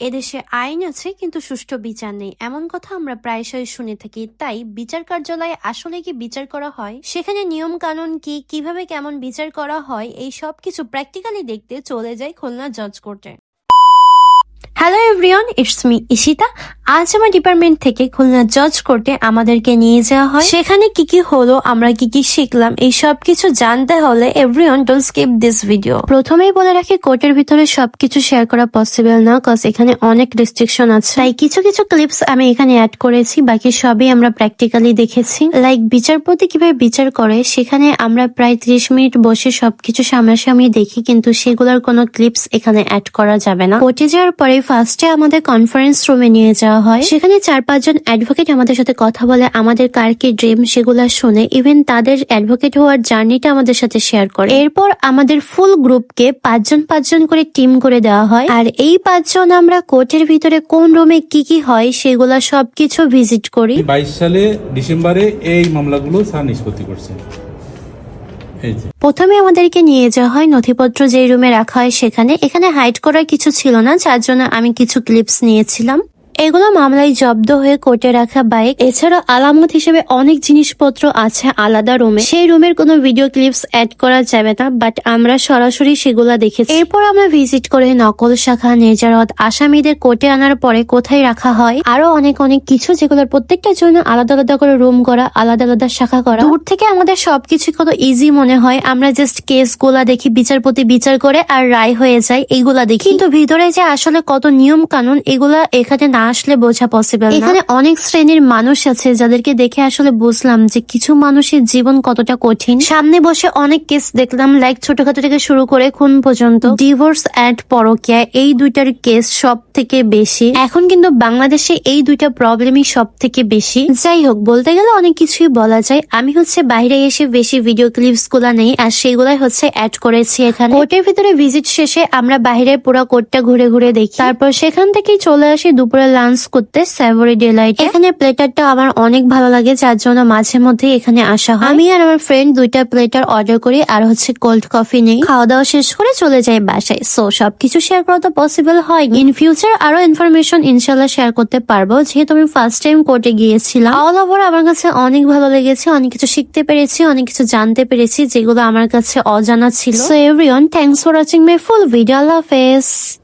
এদেশে আইন আছে কিন্তু সুষ্ঠু বিচার নেই, এমন কথা আমরা প্রায়শই শুনে থাকি। তাই বিচার কার্যালয়ে আসলে কি বিচার করা হয়, সেখানে নিয়ম কানুন কি, কিভাবে কেমন বিচার করা হয়, এই সব কিছু প্র্যাকটিক্যালি দেখতে চলে যায় খুলনা জজ কোর্টে। Hello everyone, it's me Ishita. আজ আমার ডিপার্টমেন্ট থেকে খুলনা জজ কোর্টে আমাদেরকে নিয়ে যাওয়া হয়। সেখানে কি কি হলো, আমরা কি কি শিখলাম, এই সব কিছু জানতে হলে everyone don't skip this video. প্রথমেই বলে রাখি, কোর্টের ভিতরে সবকিছু শেয়ার করা পসিবল না, কজ এখানে অনেক রেস্ট্রিকশন আছে। তাই কিছু কিছু ক্লিপস আমি এখানে অ্যাড করেছি, বাকি সবই আমরা প্র্যাকটিক্যালি দেখেছি। লাইক বিচারপতি কিভাবে বিচার করে, সেখানে আমরা প্রায় 30 মিনিট বসে সবকিছু সামনাসামনি দেখি, কিন্তু সেগুলোর কোনো ক্লিপস এখানে অ্যাড করা যাবে না। কোর্টে যাওয়ার পরে ফার্স্টে আমাদের কনফারেন্স রুমে নিয়ে যাওয়া হয়। সেখানে 4-5 জন অ্যাডভোকেট আমাদের সাথে কথা বলে, আমাদের কার কি ড্রিম সেগুলা শুনে, ইভেন তাদের অ্যাডভোকেট হওয়ার জার্নিটা আমাদের সাথে শেয়ার করে। এরপর আমাদের ফুল গ্রুপকে 5 জন করে টিম করে দেওয়া হয়, আর এই 5 জন আমরা কোর্টের ভিতরে কোন রুমে কি কি হয় সেগুলা সবকিছু ভিজিট করি। 22 সালে ডিসেম্বরে এই মামলাগুলো স্যার নিষ্পত্তি করছেন। প্রথমে আমাদেরকে নিয়ে যাওয়া হয় নথিপত্র যে রুমে রাখা হয় সেখানে। এখানে হাইড করার কিছু ছিল না, যার জন্য আমি কিছু ক্লিপস নিয়েছিলাম। এগুলো মামলায় জব্দ হয়ে কোর্টে রাখা বাইক, এছাড়া আলামত হিসেবে অনেক জিনিসপত্র আছে আলাদা রুমে। সেই রুমের কোনো ভিডিও ক্লিপস অ্যাড করা যাবে না, বাট আমরা সরাসরি সেগুলা দেখেছি। এরপর আমরা ভিজিট করে নকল শাখা, নেজারত, আসামিদের কোর্টে আনার পরে কোথায় রাখা হয়, আরো অনেক অনেক কিছু, যেগুলোর প্রত্যেকটার জন্য আলাদা আলাদা করে রুম করা, আলাদা আলাদা শাখা করা। দূর থেকে আমাদের সবকিছু কত ইজি মনে হয়, আমরা জাস্ট কেস গুলা দেখি, বিচারপতি বিচার করে আর রায় হয়ে যায়, এইগুলা দেখি। কিন্তু ভিতরে যে আসলে কত নিয়ম কানুন, এগুলা এখানে না আসলে বোঝা পসিবল না। এখানে অনেক শ্রেণীর মানুষ আছে যাদেরকে দেখে আসলে বুঝলাম যে কিছু মানুষের জীবন কতটা কঠিন। সামনে বসে অনেক কেস দেখলাম, লাইক ছোটখাটো থেকে শুরু করে খুন পর্যন্ত, ডিভোর্স এন্ড পরকীয়া, এই দুইটার কেস সব থেকে বেশি। এখন কিন্তু বাংলাদেশে এই দুইটা প্রবলেমই সব থেকে বেশি। যাই হোক, বলতে গেলে অনেক কিছুই বলা যায়। আমি বাইরে এসে বেশি ভিডিও ক্লিপস গুলা নেই, আর সেগুলাই অ্যাড করেছি এখানে। কোর্টের ভিতরে ভিজিট শেষে আমরা বাইরের পুরো কোর্টটা ঘুরে ঘুরে দেখি, তারপর সেখান থেকেই চলে আসি দুপুরে লাঞ্চ করতে স্যাভরি ডিলাইট। এখানে প্লেটারটা আমার অনেক ভালো লাগে, যার জন্য মাঝে মধ্যে এখানে আসা হয়। আমি আর আমার ফ্রেন্ড 2টা প্লেটার অর্ডার করি, আর কোল্ড কফি নেই। খাওয়া দাওয়া শেষ করে চলে যাই বাসায়। সো সবকিছু শেয়ার করা তো পসিবল হয়। ইন ফিউচার আরো ইনফরমেশন ইনশাল্লাহ শেয়ার করতে পারবো, যেহেতু আমি ফার্স্ট টাইম কোর্টে গিয়েছিলাম। অল ওভার আমার কাছে অনেক ভালো লেগেছে, অনেক কিছু শিখতে পেরেছি, অনেক কিছু জানতে পেরেছি যেগুলো আমার কাছে অজানা ছিল। So everyone, thanks for watching my full video. আল্লাহ হাফেজ।